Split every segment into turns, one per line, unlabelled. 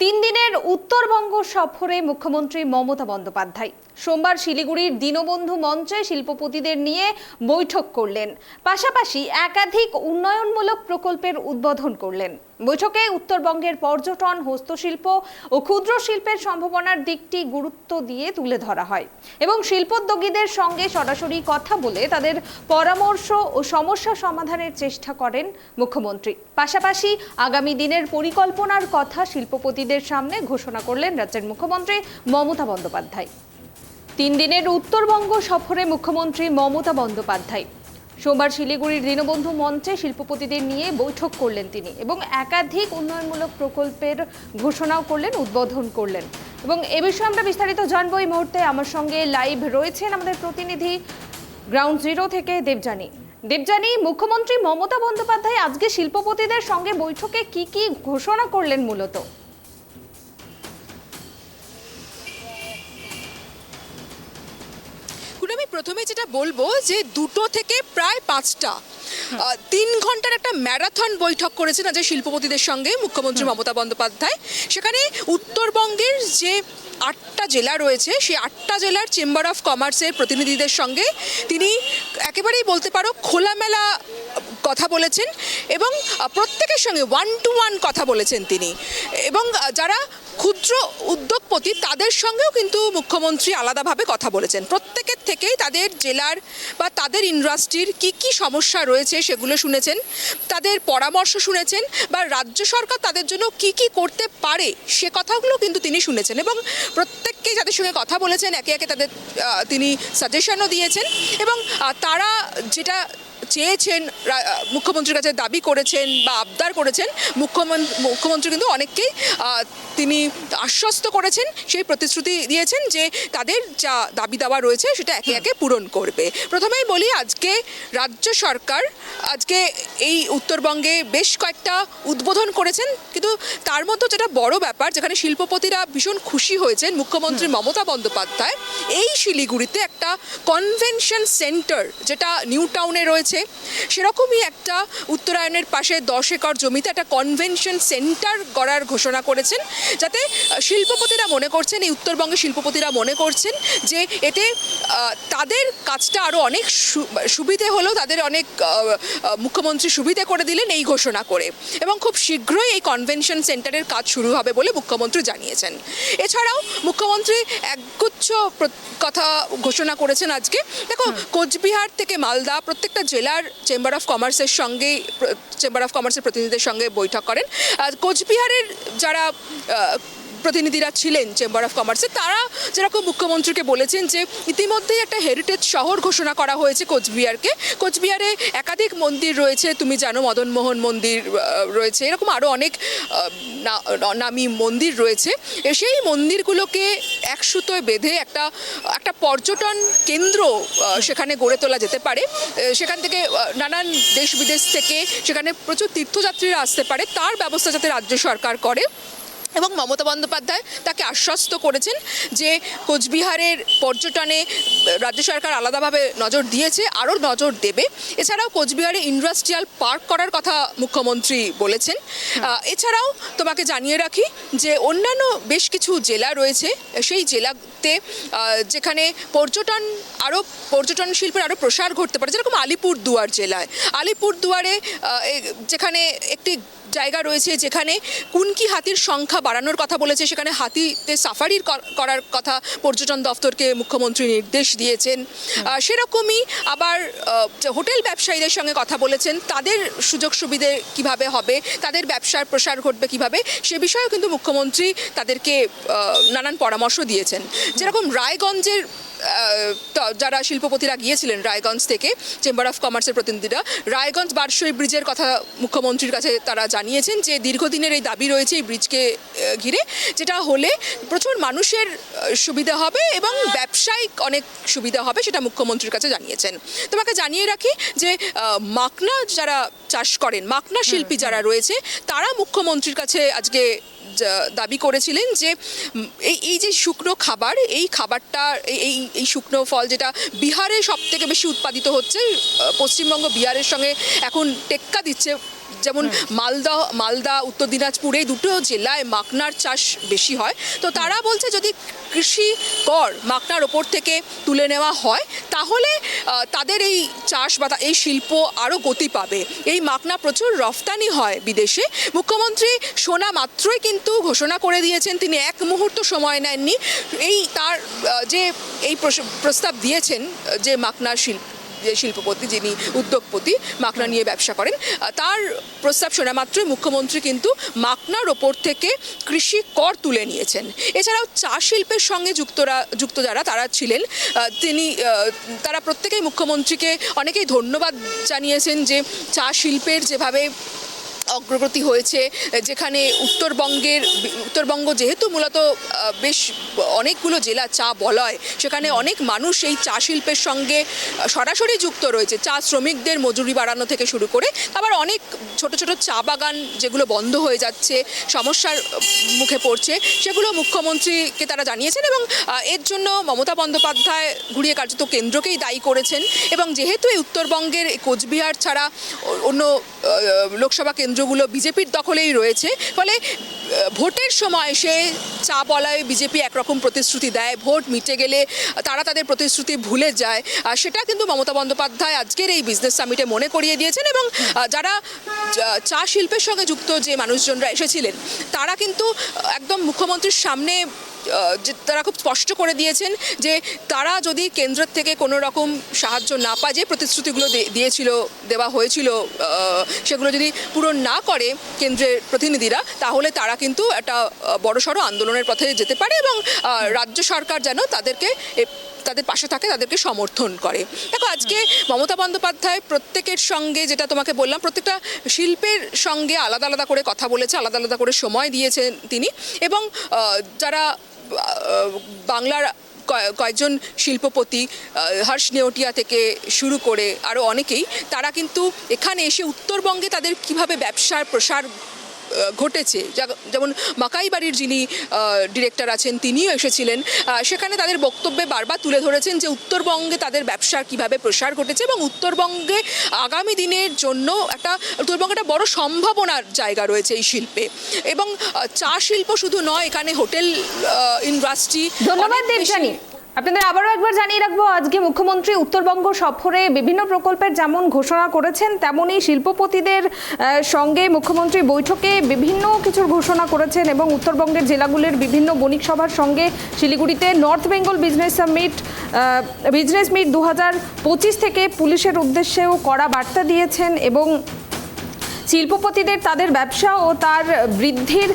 তিন দিনের উত্তরবঙ্গ সফরে মুখ্যমন্ত্রী মমতা বন্দ্যোপাধ্যায় সোমবার শিলিগুড়ির দীনবন্ধু মঞ্চে শিল্পপতিদের নিয়ে বৈঠক করলেন। পাশাপাশি একাধিক উন্নয়নমূলক প্রকল্পের উদ্বোধন করলেন। বৈঠকে উত্তরবঙ্গের পর্যটন, হস্তশিল্প ও ক্ষুদ্র শিল্পের সম্ভাবনার দিকটি গুরুত্ব দিয়ে তুলে ধরা হয় এবং শিল্পোদ্যোগীদের সঙ্গে সরাসরি কথা বলে তাদের পরামর্শ ও সমস্যা সমাধানের চেষ্টা করেন মুখ্যমন্ত্রী। পাশাপাশি আগামী দিনের পরিকল্পনার কথা শিল্পপতিদের সামনে ঘোষণা করলেন রাজ্যের মুখ্যমন্ত্রী মমতা বন্দ্যোপাধ্যায়। তিন দিনের উত্তরবঙ্গ সফরে মুখ্যমন্ত্রী মমতা বন্দ্যোপাধ্যায় সোমবার শিলিগুড়ির দীনবন্ধু মঞ্চে শিল্পপতিদের নিয়ে বৈঠক করলেন তিনি এবং একাধিক উন্নয়নমূলক প্রকল্পের ঘোষণাও করলেন, উদ্বোধন করলেন। এবং এ বিষয়ে আমরা বিস্তারিত জানবো এই মুহূর্তে। আমার সঙ্গে লাইভ রয়েছেন আমাদের প্রতিনিধি গ্রাউন্ড জিরো থেকে দেবযানী। মুখ্যমন্ত্রী মমতা বন্দ্যোপাধ্যায় আজকে শিল্পপতিদের সঙ্গে বৈঠকে কি ঘোষণা করলেন মূলত?
আমি প্রথমে যেটা বলবো যে 2টো থেকে প্রায় 5টা 3 ঘন্টার একটা ম্যারাথন বৈঠক করেছেন আজ শিল্পপতিদের সঙ্গে মুখ্যমন্ত্রী মমতা বন্দ্যোপাধ্যায়। সেখানে উত্তরবঙ্গের যে 8টা জেলা রয়েছে সেই 8টা জেলার চেম্বার অফ কমার্সের প্রতিনিধিদের সঙ্গে তিনি একেবারেই বলতে পারো খোলামেলা কথা বলেছেন এবং প্রত্যেকের সঙ্গে 1-to-1 কথা বলেছেন তিনি। এবং যারা ক্ষুদ্র উদ্যোগপতি তাদের সঙ্গেও কিন্তু মুখ্যমন্ত্রী আলাদাভাবে কথা বলেছেন। প্রত্যেকের থেকেই তাদের জেলার বা তাদের ইন্ডাস্ট্রির কি সমস্যা রয়েছে সেগুলো শুনেছেন, তাদের পরামর্শ শুনেছেন বা রাজ্য সরকার তাদের জন্য কি করতে পারে সে কথাগুলো কিন্তু তিনি শুনেছেন এবং প্রত্যেককেই যাদের সঙ্গে কথা বলেছেন একে একে তাদের তিনি সাজেশনও দিয়েছেন এবং তারা যেটা চেয়েছেন, মুখ্যমন্ত্রীর কাছে দাবি করেছেন বা আবদার করেছেন, মুখ্যমন্ত্রী কিন্তু অনেককেই তিনি আশ্বস্ত করেছেন, সেই প্রতিশ্রুতি দিয়েছেন যে তাদের যা দাবি দাওয়া রয়েছে সেটা একে একে পূরণ করবে। প্রথমেই বলি, আজকে রাজ্য সরকার আজকে এই উত্তরবঙ্গে বেশ কয়েকটা উদ্বোধন করেছেন, কিন্তু তার মধ্যে যেটা বড় ব্যাপার, যেখানে শিল্পপতিরা ভীষণ খুশি হয়েছেন মুখ্যমন্ত্রী মমতা বন্দ্যোপাধ্যায় এই শিলিগুড়িতে একটা কনভেনশন সেন্টার যেটা নিউ টাউনে রয়েছে সেরকমই একটা উত্তরায়ণের পাশে 10 একর জমিতে একটা কনভেনশন সেন্টার গড়ার ঘোষণা করেছেন, যাতে শিল্পপতিরা মনে করছেন, এই উত্তরবঙ্গের শিল্পপতিরা মনে করছেন যে এতে তাদের কাজটা আরও অনেক সুবিধে হলো, তাদের অনেক মুখ্যমন্ত্রী সুবিধে করে দিলেন এই ঘোষণা করে এবং খুব শীঘ্রই এই কনভেনশন সেন্টারের কাজ শুরু হবে বলে মুখ্যমন্ত্রী জানিয়েছেন। এছাড়াও মুখ্যমন্ত্রী একগুচ্ছ কথা ঘোষণা করেছেন আজকে। দেখো, কোচবিহার থেকে মালদা প্রত্যেকটা জেলার চেম্বার অফ কমার্সের সঙ্গে প্রতিনিধিদের সঙ্গে বৈঠক করেন। কোচবিহারের যারা প্রতিনিধিরা ছিলেন চেম্বার অফ কমার্সে, তারা যেরকম মুখ্যমন্ত্রীকে বলেছেন যে ইতিমধ্যেই একটা হেরিটেজ শহর ঘোষণা করা হয়েছে কোচবিহারকে। কোচবিহারে একাধিক মন্দির রয়েছে, তুমি জানো মদনমোহন মন্দির রয়েছে, এরকম আরও অনেক নামী মন্দির রয়েছে। সেই মন্দিরগুলোকে এক সুতোয় বেঁধে একটা পর্যটন কেন্দ্র সেখানে গড়ে তোলা যেতে পারে। সেখান থেকে নানান দেশ বিদেশ থেকে সেখানে প্রচুর তীর্থযাত্রীরা আসতে পারে, তার ব্যবস্থা যাতে রাজ্য সরকার করে। এবং মমতা বন্দ্যোপাধ্যায় তাকে আশ্বস্ত করেছেন যে কোচবিহারের পর্যটনে রাজ্য সরকার আলাদাভাবে নজর দিয়েছে, আরও নজর দেবে। এছাড়াও কোচবিহারে ইন্ডাস্ট্রিয়াল পার্ক করার কথা মুখ্যমন্ত্রী বলেছেন। এছাড়াও তোমাকে জানিয়ে রাখি যে অন্যান্য বেশ কিছু জেলা রয়েছে, সেই জেলাতে যেখানে পর্যটন শিল্পের আরও প্রসার ঘটতে পারে, যেরকম আলিপুরদুয়ার জেলায়, আলিপুরদুয়ারে যেখানে একটি জায়গা রয়েছে যেখানে কুনকি হাতির সংখ্যা বাড়ানোর কথা বলেছে, সেখানে হাতিতে সাফারির করার কথা পর্যটন দপ্তরকে মুখ্যমন্ত্রী নির্দেশ দিয়েছেন। সেরকমই আবার হোটেল ব্যবসায়ীদের সঙ্গে কথা বলেছেন, তাদের সুযোগ সুবিধে কিভাবে হবে, তাদের ব্যবসার প্রসার ঘটবে কিভাবে, সে বিষয়েও কিন্তু মুখ্যমন্ত্রী তাদেরকে নানান পরামর্শ দিয়েছেন। যেরকম রায়গঞ্জের যারা শিল্পপতিরা গিয়েছিলেন রায়গঞ্জ থেকে চেম্বার অফ কমার্সের প্রতিনিধিরা, রায়গঞ্জ বারসই ব্রিজের কথা মুখ্যমন্ত্রীর কাছে তারা জানিয়েছেন যে দীর্ঘদিনের এই দাবি রয়েছে এই ব্রিজকে ঘিরে, যেটা হলে প্রচুর মানুষের সুবিধা হবে এবং ব্যবসায়িক অনেক সুবিধা হবে, সেটা মুখ্যমন্ত্রীর কাছে জানিয়েছেন। তোমাকে জানিয়ে রাখি যে মাকনা যারা চাষ করেন, মাকনা শিল্পী যারা রয়েছে, তারা মুখ্যমন্ত্রীর কাছে আজকে দাবি করেছিলেন যে এই যে শুকনো খাবার, এই খাবারটা এই শুকনো ফল যেটা বিহারে সব থেকে বেশি উৎপাদিত হচ্ছে, পশ্চিমবঙ্গ বিহারের সঙ্গে এখন টেক্কা দিচ্ছে যেমন মালদা উত্তর দিনাজপুর এই দুটো জেলায় মাকনার চাষ বেশি হয়। তো তারা বলছে যদি কৃষি কর মাকনার ওপর থেকে তুলে নেওয়া হয় তাহলে তাদের এই চাষ বা এই শিল্প আরও গতি পাবে। এই মাকনা প্রচুর রফতানি হয় বিদেশে। মুখ্যমন্ত্রী শোনা মাত্রই কিন্তু ঘোষণা করে দিয়েছেন, তিনি এক মুহূর্ত সময় নেননি। তার যে এই প্রস্তাব দিয়েছেন যে মাকনার যে শিল্পপতি, যিনি উদ্যোগপতি মাকনা নিয়ে ব্যবসা করেন, তার প্রস্তাব শোনা মাত্রই মুখ্যমন্ত্রী কিন্তু মাকনার ওপর থেকে কৃষি কর তুলে নিয়েছেন। এছাড়াও চা শিল্পের সঙ্গে যুক্ত যারা তারা ছিলেন, তারা প্রত্যেকেই মুখ্যমন্ত্রীকে অনেকেই ধন্যবাদ জানিয়েছেন যে চা শিল্পের যেভাবে অগ্রগতি হয়েছে, যেখানে উত্তরবঙ্গ যেহেতু মূলত বেশ অনেকগুলো জেলা চা বলয়, সেখানে অনেক মানুষ এই চা শিল্পের সঙ্গে সরাসরি যুক্ত রয়েছে। চা শ্রমিকদের মজুরি বাড়ানো থেকে শুরু করে আবার অনেক ছোট ছোট চা বাগান যেগুলো বন্ধ হয়ে যাচ্ছে, সমস্যার মুখে পড়ছে, সেগুলো মুখ্যমন্ত্রীকে তারা জানিয়েছেন এবং এর জন্য মমতা বন্দ্যোপাধ্যায় ঘুরিয়ে কার্যত কেন্দ্রকেই দায়ী করেছেন। এবং যেহেতু এই উত্তরবঙ্গের কোচবিহার ছাড়া অন্য লোকসভা কেন্দ্রগুলো বিজেপির দখলেই রয়েছে, ফলে ভোটের সময় সে চা বলায় বিজেপি একরকম প্রতিশ্রুতি দেয়, ভোট মিটে গেলে তারা তাদের প্রতিশ্রুতি ভুলে যায়। সেটা কিন্তু মমতা বন্দ্যোপাধ্যায় আজকের এই বিজনেস সামিটে মনে করিয়ে দিয়েছেন। এবং যারা চা শিল্পের সঙ্গে যুক্ত যে মানুষজনরা এসেছিলেন তারা কিন্তু একদম মুখ্যমন্ত্রীর সামনে তারা খুব স্পষ্ট করে দিয়েছেন যে তারা যদি কেন্দ্রের থেকে কোনো রকম সাহায্য না পায়, যে প্রতিশ্রুতিগুলো দেওয়া হয়েছিল সেগুলো যদি পূরণ না করে কেন্দ্রের প্রতিনিধিরা, তাহলে তারা কিন্তু একটা বড়সড় আন্দোলনের পথে যেতে পারে এবং রাজ্য সরকার যেন তাদের পাশে থাকে, তাদেরকে সমর্থন করে। দেখো, আজকে মমতা বন্দ্যোপাধ্যায় প্রত্যেকের সঙ্গে, যেটা তোমাকে বললাম, প্রত্যেকটা শিল্পের সঙ্গে আলাদা আলাদা করে কথা বলেছে, আলাদা আলাদা করে সময় দিয়েছেন তিনি। এবং যারা বাংলার কয়েকজন শিল্পপতি, হর্ষ নেওটিয়া থেকে শুরু করে আরও অনেকেই, তারা কিন্তু এখানে এসে উত্তরবঙ্গে তাদের কিভাবে ব্যবসার প্রসার ঘটেছে, যেমন মাকাই বাড়ির যিনি ডিরেক্টর আছেন তিনিও এসেছিলেন, সেখানে তাদের বক্তব্যে বারবার তুলে ধরেছেন যে উত্তরবঙ্গে তাদের ব্যবসার কিভাবে প্রসার ঘটেছে এবং উত্তরবঙ্গে আগামী দিনের জন্য উত্তরবঙ্গে একটা বড় সম্ভাবনার জায়গা রয়েছে এই শিল্পে। এবং চা শিল্প শুধু নয়, এখানে হোটেল ইন্ডাস্ট্রি।
ধন্যবাদ দেবযানী। আপনাদের আবারও একবার জানিয়ে রাখবো, আজকে মুখ্যমন্ত্রী উত্তরবঙ্গ সফরে বিভিন্ন প্রকল্পের যেমন ঘোষণা করেছেন, তেমনই শিল্পপতিদের সঙ্গে মুখ্যমন্ত্রী বৈঠকে বিভিন্ন কিছুর ঘোষণা করেছেন এবং উত্তরবঙ্গের জেলাগুলির বিভিন্ন বণিক সভার সঙ্গে শিলিগুড়িতে নর্থ বেঙ্গল বিজনেস মিট 2025 থেকে পুলিশের উদ্দেশ্যেও কড়া বার্তা দিয়েছেন এবং শিল্পপতিদের তাদের ব্যবসা ও তার বৃদ্ধির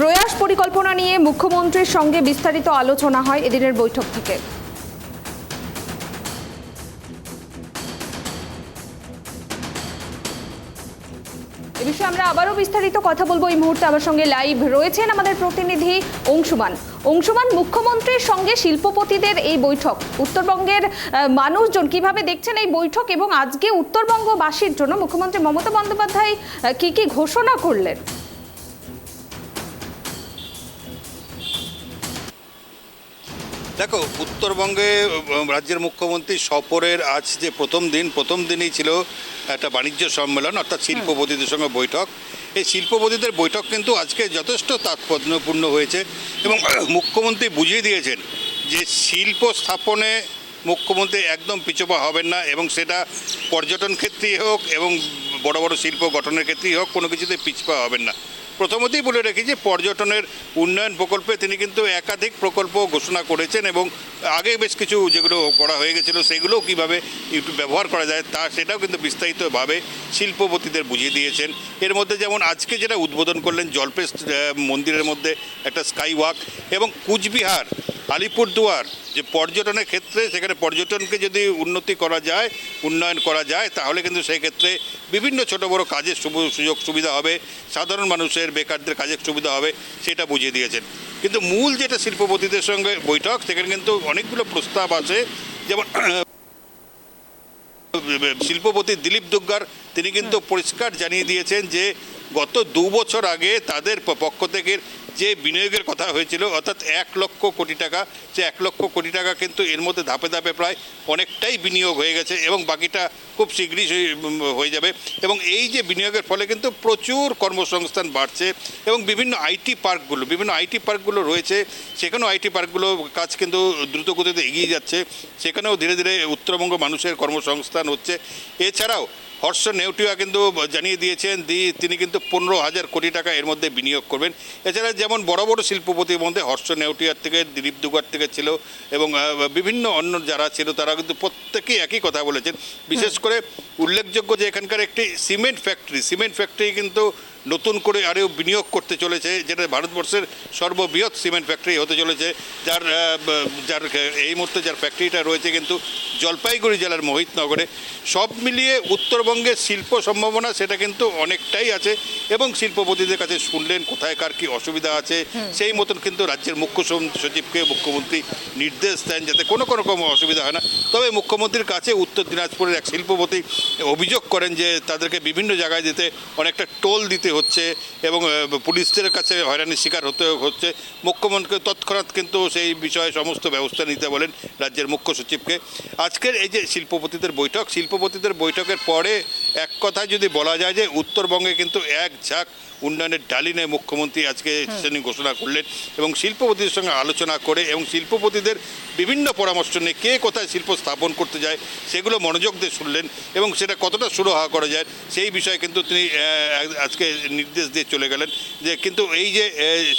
প্রয়াস পরিকল্পনা নিয়ে মুখ্যমন্ত্রীর সঙ্গে বিস্তারিত আলোচনা হয় এদিনের বৈঠক থেকে। এ বিষয়ে আমরা আবারও বিস্তারিত কথা বলবো। এই মুহূর্তে আমার সঙ্গে লাইভ রয়েছেন আমাদের প্রতিনিধি অংশুমান। মুখ্যমন্ত্রীর সঙ্গে শিল্পপতিদের এই বৈঠক, উত্তরবঙ্গের মানুষজন কিভাবে দেখছেন এই বৈঠক এবং আজকে উত্তরবঙ্গবাসীর জন্য মুখ্যমন্ত্রী মমতা বন্দ্যোপাধ্যায় কি কি ঘোষণা করলেন?
দেখো, উত্তরবঙ্গে রাজ্যের মুখ্যমন্ত্রী সফরের আজ যে প্রথম দিনই ছিল একটা বাণিজ্য সম্মেলন, অর্থাৎ শিল্পপতিদের সঙ্গে বৈঠক। এই শিল্পপতিদের বৈঠক কিন্তু আজকে যথেষ্ট তাৎপর্যপূর্ণ হয়েছে এবং মুখ্যমন্ত্রী বুঝিয়ে দিয়েছেন যে শিল্প স্থাপনে মুখ্যমন্ত্রী একদম পিছপা হবেন না এবং সেটা পর্যটন ক্ষেত্রেই হোক এবং বড় বড় শিল্প গঠনের ক্ষেত্রেই হোক, কোনো কিছুতে পিছপা হবেন না। প্রথমতেই বলে রাখি যে পর্যটনের উন্নয়ন প্রকল্পে তিনি কিন্তু একাধিক প্রকল্প ঘোষণা করেছেন এবং আগে বেশ কিছু যেগুলো করা হয়ে গেছিলো সেগুলোও কীভাবে ব্যবহার করা যায় সেটাও কিন্তু বিস্তারিতভাবে শিল্পপতিদের বুঝিয়ে দিয়েছেন। এর মধ্যে যেমন আজকে যেটা উদ্বোধন করলেন জলপেশ মন্দিরের মধ্যে একটা স্কাই ওয়াক এবং কুচবিহার আলিপুরদুয়ার যে পর্যটনের ক্ষেত্রে, সেখানে পর্যটনকে যদি উন্নয়ন করা যায় তাহলে কিন্তু সেই ক্ষেত্রে বিভিন্ন ছোট বড় কাজের সুযোগ সুবিধা হবে, সাধারণ মানুষের বেকারদের কাজের সুবিধা হবে, সেটা বুঝিয়ে দিয়েছেন। কিন্তু মূল যেটা শিল্পপতিদের সঙ্গে বৈঠক, সেখানে কিন্তু অনেকগুলো প্রস্তাব আছে। যেমন শিল্পপতি দিলীপ দুগ্গার তিনি কিন্তু পরিষ্কার জানিয়ে দিয়েছেন যে গত 2 বছর আগে তাদের পক্ষ থেকে যে বিনিয়োগের কথা হয়েছিল অর্থাৎ 1,00,00,000 টাকা, সে 1,00,00,000 টাকা কিন্তু এর মধ্যে ধাপে ধাপে প্রায় অনেকটাই বিনিয়োগ হয়ে গেছে এবং বাকিটা খুব শীঘ্রই হয়ে যাবে। এবং এই যে বিনিয়োগের ফলে কিন্তু প্রচুর কর্মসংস্থান বাড়ছে এবং বিভিন্ন আইটি পার্কগুলো রয়েছে, সেখানেও আইটি পার্কগুলো কাজ কিন্তু দ্রুত গতিতে এগিয়ে যাচ্ছে, সেখানেও ধীরে ধীরে উত্তরবঙ্গ মানুষের কর্মসংস্থান হচ্ছে। এছাড়াও হর্ষ নেউটিয়া কিন্তু জানিয়ে দিয়েছেন তিনি কিন্তু 15,000 কোটি টাকা এর মধ্যে বিনিয়োগ করবেন। এছাড়া যেমন বড় বড় শিল্পপতির মধ্যে হর্ষ নেউটিয়ার থেকে দিলীপ দুগার থেকে ছিল এবং বিভিন্ন অন্য যারা ছিল তারা কিন্তু প্রত্যেকেই একই কথা বলেছেন। বিশেষ করে উল্লেখযোগ্য যে এখানকার একটি সিমেন্ট ফ্যাক্টরি কিন্তু নতুন করে আরও বিনিয়োগ করতে চলেছে, যেটা ভারতবর্ষের সর্ববৃহৎ সিমেন্ট ফ্যাক্টরি হতে চলেছে, যার এই মুহূর্তে যার ফ্যাক্টরিটা রয়েছে কিন্তু জলপাইগুড়ি জেলার মোহিতনগরে। সব মিলিয়ে উত্তরবঙ্গের শিল্প সম্ভাবনা সেটা কিন্তু অনেকটাই আছে এবং শিল্পপতিদের কাছে শুনলেন কোথায় কার কী অসুবিধা আছে, সেই মতন কিন্তু রাজ্যের মুখ্য সচিবকে মুখ্যমন্ত্রী নির্দেশ দেন যাতে কোনো রকম অসুবিধা হয় না। তবে মুখ্যমন্ত্রীর কাছে উত্তর দিনাজপুরের এক শিল্পপতি অভিযোগ করেন যে তাদেরকে বিভিন্ন জায়গায় দিতে অনেকটা টোল দিতে হচ্ছে এবং পুলিশদের কাছে হয়রানির শিকার হচ্ছে। মুখ্যমন্ত্রী তৎক্ষণাৎ কিন্তু সেই বিষয়ে সমস্ত ব্যবস্থা নিতে বলেন রাজ্যের মুখ্য সচিবকে। আজকের এই যে শিল্পপতিদের বৈঠকের পরে এক কথা যদি বলা যায় যে উত্তরবঙ্গে কিন্তু এক ঝাঁক উন্নয়নের ডালিনে মুখ্যমন্ত্রী আজকে সেটা ঘোষণা করলেন এবং শিল্পপতিদের সঙ্গে আলোচনা করে এবং শিল্পপতিদের বিভিন্ন পরামর্শ নিয়ে কে কোথায় শিল্প স্থাপন করতে যায় সেগুলো মনোযোগ দিয়ে শুনলেন এবং সেটা কতটা সুরাহা করা যায় সেই বিষয়ে কিন্তু তিনি আজকে নির্দেশ দিয়ে চলে গেলেন। যে কিন্তু এই যে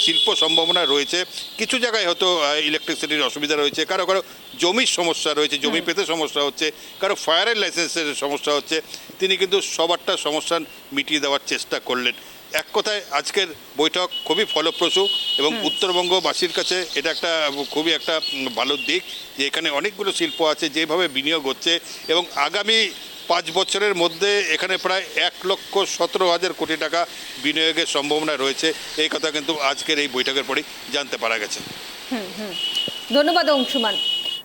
শিল্প সম্ভাবনা রয়েছে, কিছু জায়গায় হয়তো ইলেকট্রিসিটির অসুবিধা রয়েছে, কারো জমির সমস্যা রয়েছে, জমি পেতে সমস্যা হচ্ছে, কারো ফায়ারের লাইসেন্সের সমস্যা হচ্ছে, তিনি কিন্তু সবারটা সমস্যা মিটিয়ে দেওয়ার চেষ্টা করলেন। এক কথায় আজকের বৈঠক খুবই ফলপ্রসূ এবং উত্তরবঙ্গবাসীর কাছে এটা একটা খুবই একটা ভালো দিক যে এখানে অনেকগুলো শিল্প আছে, যেভাবে বিনিয়োগ হচ্ছে এবং আগামী 5 বছরের মধ্যে এখানে প্রায় 1,17,000 কোটি টাকা বিনিয়োগের সম্ভাবনা রয়েছে। এই কথা কিন্তু আজকের এই বৈঠকের পরেই জানতে পারা গেছে।
ধন্যবাদ অংশুমান।